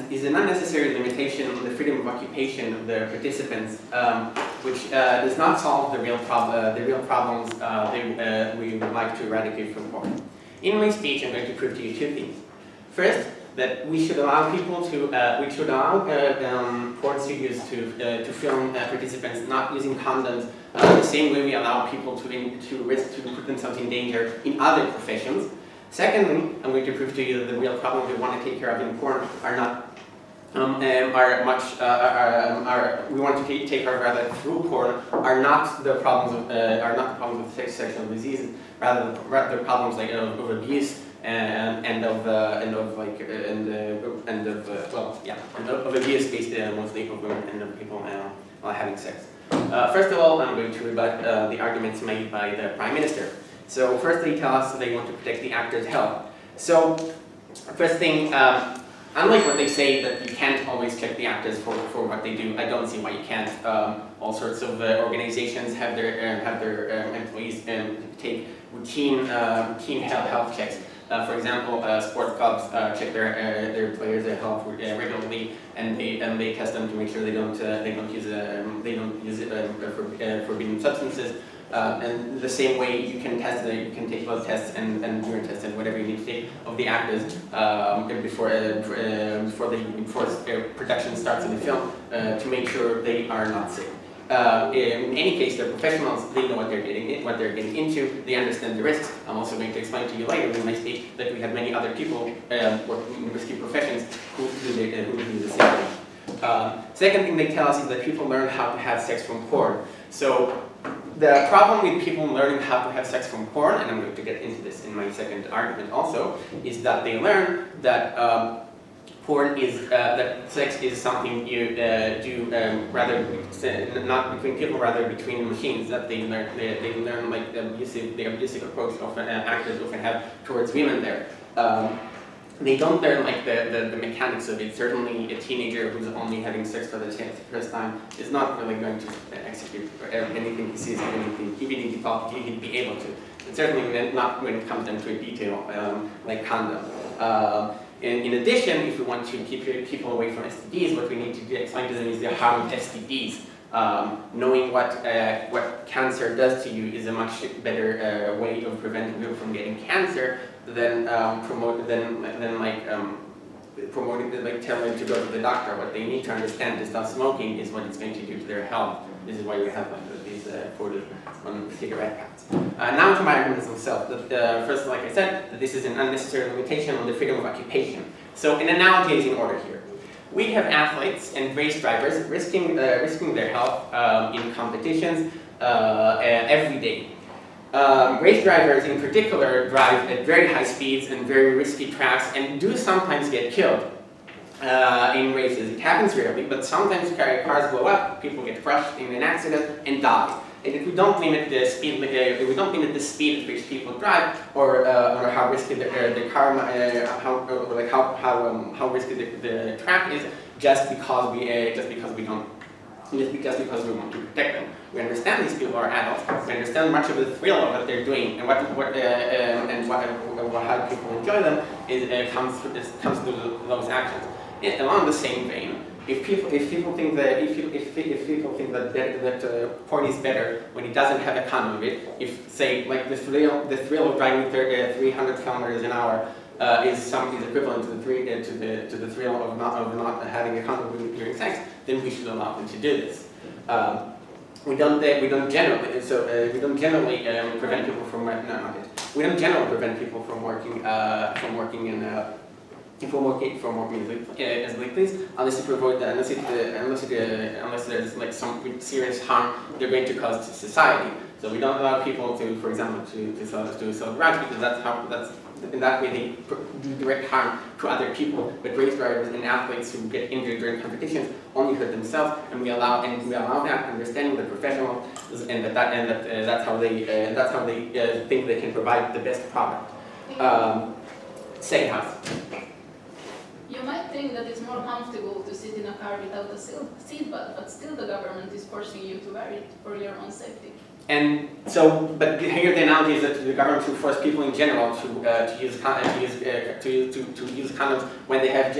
is an unnecessary limitation on the freedom of occupation of the participants, which does not solve the real problems we would like to eradicate from porn. In my speech, I'm going to prove to you two things. First, that we should allow people to, porn studios to film participants not using condoms the same way we allow people to put themselves in danger in other professions. Secondly, I'm going to prove to you that the real problems we want to take care of in porn are not we want to take care of rather through porn are not the problems with sexual diseases, rather problems like of abuse and of abuse based mostly of women and of people having sex. First of all, I'm going to rebut the arguments made by the Prime Minister. So first they tell us they want to protect the actors' health. So first thing, unlike what they say that you can't always check the actors for what they do, I don't see why you can't. All sorts of organizations have their employees take routine health checks. For example, sports clubs check their players' health regularly, and they test them to make sure they don't use forbidden substances. And the same way you can take blood tests and urine tests and whatever you need to take of the actors before production starts in the film to make sure they are not sick. In any case, they're professionals. They know what they're getting into. They understand the risks. I'm also going to explain to you later in my speech that we have many other people working in risky professions who do the same thing. Second thing they tell us is that people learn how to have sex from porn. So the problem with people learning how to have sex from porn, and I'm going to get into this in my second argument also, is that they learn that that sex is something you do rather not between people, rather between machines. That they learn like the abusive approach often actors often have towards women there. They don't learn like the mechanics of it. Certainly, a teenager who's only having sex for the first time is not really going to execute anything he sees, even if he thought he'd be able to. And certainly not when it comes down to a detail like condom. In addition, if we want to keep people away from STDs, what we need to explain to them is the harm of STDs. Knowing what cancer does to you is a much better way of preventing people from getting cancer than telling them to go to the doctor. What they need to understand is that smoking is what it's going to do to their health. This is why we have these photos on cigarette packs. Now to my arguments themselves. First, like I said, that this is an unnecessary limitation on the freedom of occupation. So an analogy is in order here. We have athletes and race drivers risking their health in competitions every day. Race drivers in particular drive at very high speeds and very risky tracks and do sometimes get killed in races. It happens rarely, but sometimes cars blow up, people get crushed in an accident and die. And if we don't limit the speed, at which people drive, or how risky the car, how risky the track is, just because we want to protect them. We understand these people are adults. We understand much of the thrill of what they're doing, and how people enjoy them comes through those actions. Along the same vein, if people think that porn is better when it doesn't have a condom of it, if say like the thrill of driving 300 kilometers an hour is equivalent to the thrill of not having a condom during sex, then we should allow them to do this. We don't generally prevent people from working as liquids unless there's like some serious harm they're going to cause to society. So we don't allow people to, for example, to sell drugs because in that way they do direct harm to other people. But race drivers and athletes who get injured during competitions only hurt themselves, and we allow that, understanding the professionals, and that's how they think they can provide the best product. Second house. You might think that it's more comfortable to sit in a car without a seatbelt, but still the government is forcing you to wear it for your own safety. And so, but here the analogy is that the government should force people in general to use condoms when they have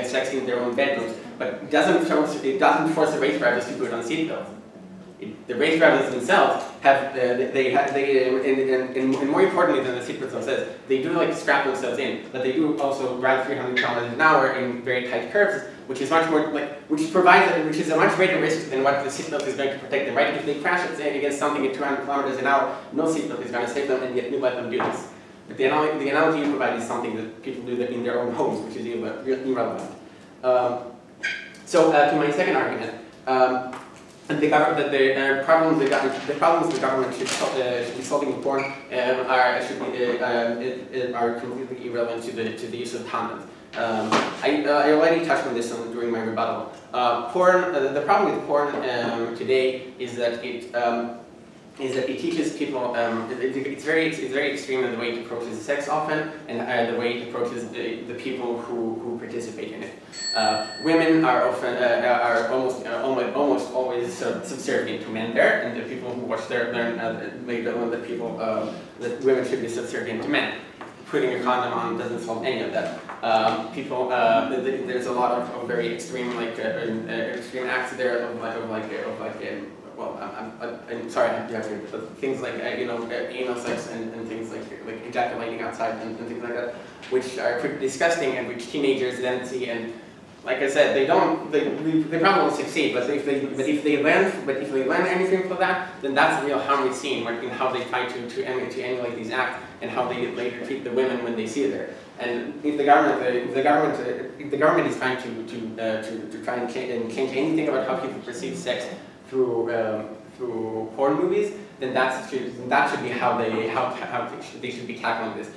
sex in their own bedrooms, but it doesn't force the race drivers to put on seatbelts. The race drivers themselves have, and more importantly than the seatbelts themselves, they do like strap themselves in, but they do also drive 300 kilometers an hour in very tight curves, which is much more which is a much greater risk than what the seatbelt is going to protect them. Right? If they crash against something at 200 kilometers an hour, no seatbelt is going to save them, and yet you let them do this. But the analogy you provide is something that people do in their own homes, which is irrelevant. So to my second argument. The problems the government should be solving in porn are completely irrelevant to the use of condoms. I already touched on this during my rebuttal. The problem with porn today is that it teaches people. It's very extreme in the way it approaches sex often, and the way it approaches the people who participate in it. Women are often almost always subservient to men there, and the people who watch there learn that women should be subservient to men. Putting a condom on doesn't solve any of that. There's a lot of very extreme extreme acts there well, I'm sorry, I have to, but things like anal sex and things like ejaculating outside and things like that, which are pretty disgusting and which teenagers then see. And like I said, they probably won't succeed. But if they learn anything from that, then that's the real harm we've seen in how they try to emulate these acts and how they later treat the women when they see it there. And if the government is trying to try and change anything about how people perceive sex through porn movies, then that should be how they should be tackling this.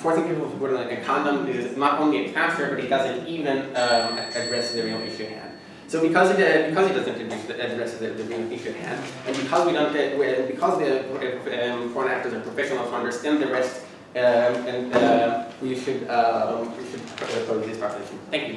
Forcing people to put on a condom is not only a faster, but it doesn't even address the real issue at hand. So because it doesn't address the real issue at hand, and because the porn actors are professionals who understand the risks, we should oppose this proposition. Thank you.